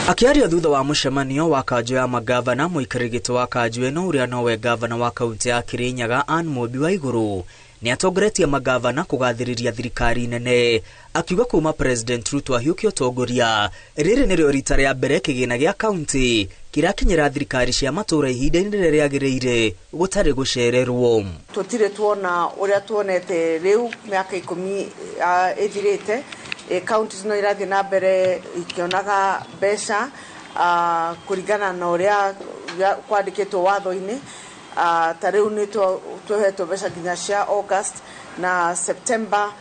Akiaria thutha wa mucemanio wa kanjo ya magavana muikarigito wa kanjo eno uria nowe gavana wa kaunti ya Kirinyaga Anne Mũmbi wa Igũrũ ni atongoretie magavana kugathiriria thirikari nene, akiuga kuma President Ruto ahiũkia ũtongoria rĩrĩ nĩrĩo rita rĩa mbere kĩgĩna gĩa kaunti kirakinyĩra thirikari cia matũra ihinda-inĩ rĩrĩa rĩagĩrĩire gũtarĩ gũcererwo. Tũtirĩ tuona ũrĩa tuonete rĩu mĩaka 10 ĩthirĩte counties no irathi na mbere ikionaga mbeca kuringana na ũrĩa kwandĩkĩtwo watho-inĩ. Ta rĩu nĩ tuhetwo mbeca nginya cia August na September,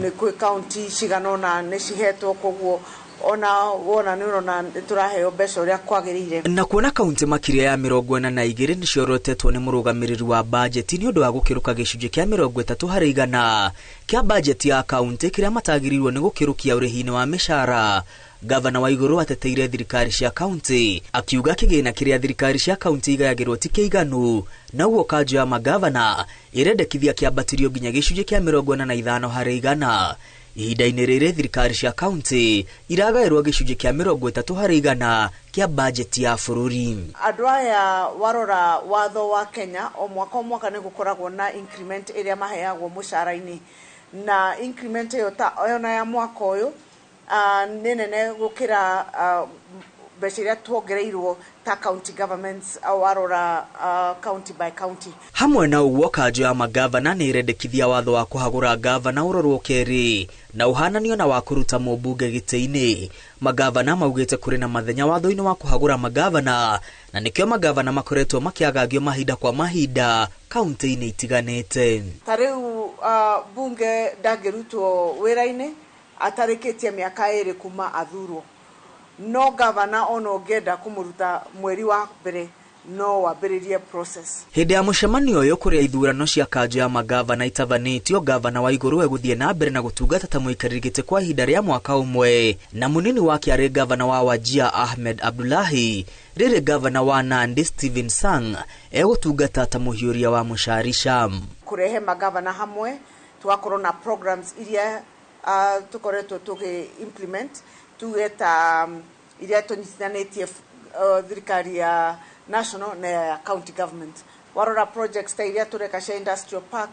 nĩ kwĩ county ciganona nĩ cihetwo, koguo ona wona nĩ urona turaheo mbeca ũrĩa kwagĩrĩire. Na kuona kaunti makĩria ya 42 nĩ ciorotetwo nĩ mũrũgamĩrĩri wa bajeti nĩ ũndũ wa gũkĩrũka gĩcunjĩ kĩa 30% kĩa bajeti ya kaunti kĩrĩa matagĩrĩirwo nĩ gũkĩrũkia ũrĩhi-inĩ wa mĩcara. Gavana wa Igũrũ ateteire thirikari cia kaunti, akiuga kĩgĩna kĩrĩa thirikari cia kaunti igayagĩrwo ti kĩiganu, na ũguo kanjo ya magavana irendekithia kĩambatirio nginya gĩcunjĩ kĩa 45%. Ihinda-inĩ rĩrĩ thirikari cia kaunti iragaĩrwo gĩcunjĩ kĩa 30% kĩa bajeti ya bũrũri. Andũ aya warora watho wa Kenya o mwaka nĩ gũkoragwo na increment ĩrĩa maheagwo mũcara-inĩ, na increment ĩyo ta ona ya mwaka ũyũ nĩ nene gũkĩra mbeca iria tuongereirwo ta county governments warora county by county. Hamwe na ũguo kanjo ya magavana nĩ irendekithia watho wa kũhagũra gavana ũrorwo kerĩ na ũhananio na wa kũruta mũmbunge gĩtĩ-inĩ. Magavana maugĩte kũrĩ na mathenya watho-inĩ wa kũhagũra magavana, na nĩkĩo magavana makoretwo makĩagagio mahinda kwa mahinda kaunti-inĩ itiganĩte. Ta rĩu bunge ndangĩrutwo wĩra-inĩ atarĩkĩtie mĩaka 2 kuma athurwo, no gavana ona ũngĩenda kũmũruta mweri wa mbere no wambĩrĩrie process. Hĩndĩ ya mũcemanio ũyũ kũrĩa ithurano cia kanjo ya magavana itabanĩtio, gavana wa Igũrũ egũthiĩ na mbere na gũtungata ta mũikarĩri gĩtĩ kwa ihinda rĩa mwaka ũmwe, na mũnini wake arĩ gavana wa Wajir Ahmed Abdullahi. Rĩrĩ gavana wa Nandi Stephen Sang egũtungata ta mũhiũria wa mũcarisha. Kũrehe magavana hamwe tugakorwo na programs iria tukoretwo implement tugeta iria tunyitithanĩtie thirikari ya national na ya county government. Warora projects ta iria tureka cia industrial park,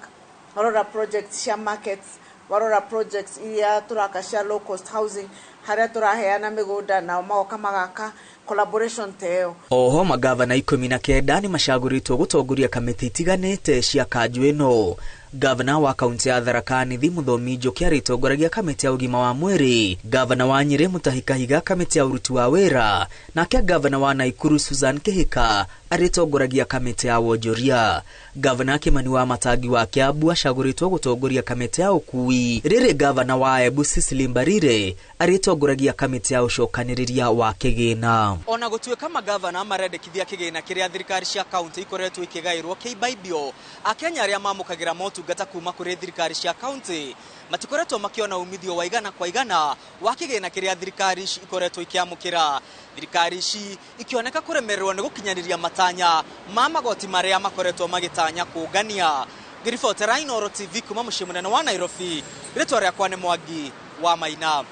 warora projects cia markets, warora projects iria turaka cia low cost housing, haria turaheana mĩgũnda na magoka magaka collaboration teo. Oho magavana 19 nĩ macagũrĩtwo gũtongoria kamĩtĩ itiganĩte cia kanjo ĩno. Gavana wa kaunti ya Tharaka Nithi Mũthomi Njoki arĩtongoragia kamĩtĩ ya ũgima wa mwĩrĩ, gavana wa Nyĩrĩ Mutahi Kahiga kamĩtĩ ya ũruti wa wĩra, nake gavana wa Naikuru Susan Kĩhĩka arĩtongoragia kamĩtĩ ya wonjoria. Gavana Kĩmani wa Matangi wa Kiambu acagũrĩtwo gũtongoria kamĩtĩ ya ũkui. Rĩrĩ gavana wa Embu Cecily Mbarire arĩtongoragia kamĩtĩ ya ũcokanĩrĩria wa kĩgĩna. Ona gũtuĩka magavana marendekithia kĩgĩna kĩrĩa thirikari cia kaunti ikoretwo ikĩgaĩrwo kĩibaibio, Akenya arĩa mamũkagĩra motungata kuma kũrĩ thirikari cia kaunti matikoretwo makiona umithio wa igana kwa igana wa kĩgĩna kĩrĩa thirikari ikoretwo ikiamũkĩra. Thirikari ici ikioneka kũremererwo nĩ gũkinyanĩria matanya ma magoti marĩa makoretwo magĩtanya kũngania. Ngĩribotera Inooro TV kuma mũciĩ mũnene wa Nairobi, rĩtwa rĩakwa nĩ Mwangi wa Maina.